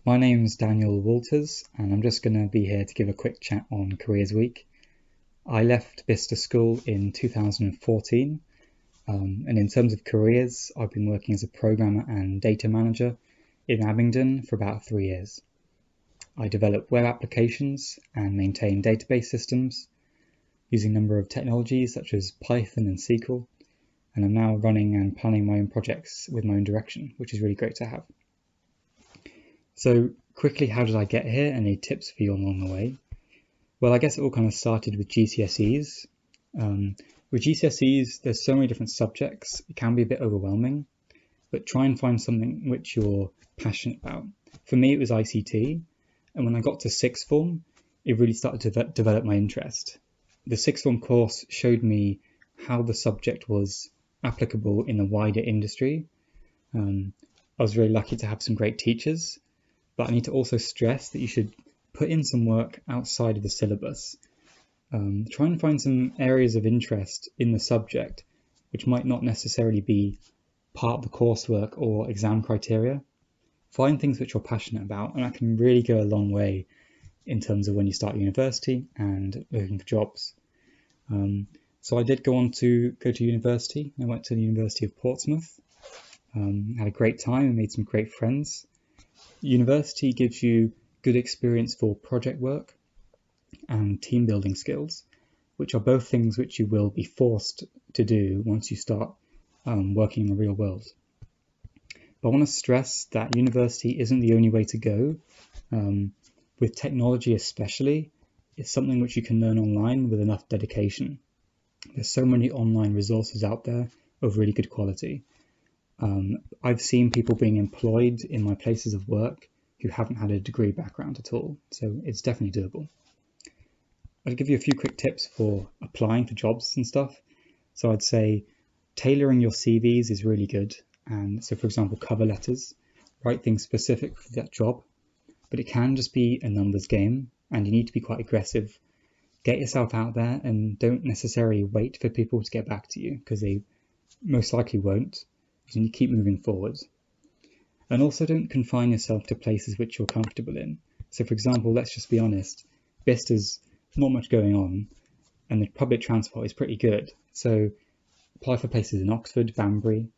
My name's Daniel Walters, and I'm just going to be here to give a quick chat on Careers Week. I left Bicester School in 2014, and in terms of careers, I've been working as a programmer and data manager in Abingdon for about 3 years. I develop web applications and maintain database systems using a number of technologies such as Python and SQL, and I'm now running and planning my own projects with my own direction, which is really great to have. So quickly, how did I get here? Any tips for you along the way? Well, I guess it all kind of started with GCSEs. With GCSEs, there's so many different subjects, it can be a bit overwhelming, but try and find something which you're passionate about. For me, it was ICT, and when I got to sixth form, it really started to develop my interest. The sixth form course showed me how the subject was applicable in the wider industry. I was really lucky to have some great teachers, but I need to also stress that you should put in some work outside of the syllabus. Try and find some areas of interest in the subject which might not necessarily be part of the coursework or exam criteria. Find things which you're passionate about, and that can really go a long way in terms of when you start university and looking for jobs. So I did go to university. I went to the University of Portsmouth, had a great time and made some great friends. University gives you good experience for project work and team building skills, which are both things which you will be forced to do once you start working in the real world. But I want to stress that university isn't the only way to go. With technology especially, it's something which you can learn online with enough dedication. There's so many online resources out there of really good quality. I've seen people being employed in my places of work who haven't had a degree background at all, so it's definitely doable. I'll give you a few quick tips for applying for jobs and stuff. So I'd say tailoring your CVs is really good. And so, for example, cover letters, write things specific for that job, but it can just be a numbers game, and you need to be quite aggressive. Get yourself out there and don't necessarily wait for people to get back to you, because they most likely won't. You need to keep moving forward. And also don't confine yourself to places which you're comfortable in. So for example, let's just be honest, Bicester's not much going on and the public transport is pretty good. So apply for places in Oxford, Banbury.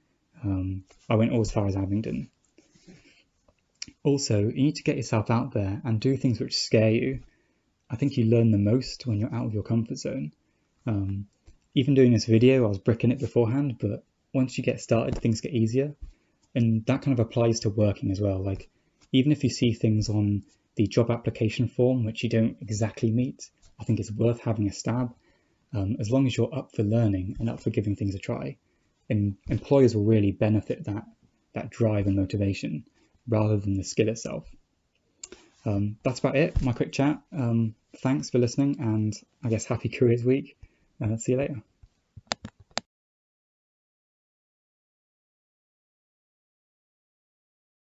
I went all as far as Abingdon. Also, you need to get yourself out there and do things which scare you. I think you learn the most when you're out of your comfort zone. Even doing this video, I was bricking it beforehand, but once you get started, things get easier. And that kind of applies to working as well. Like, even if you see things on the job application form which you don't exactly meet, I think it's worth having a stab, as long as you're up for learning and up for giving things a try. And employers will really benefit that drive and motivation rather than the skill itself. That's about it, my quick chat. Thanks for listening, and I guess happy Careers Week. See you later.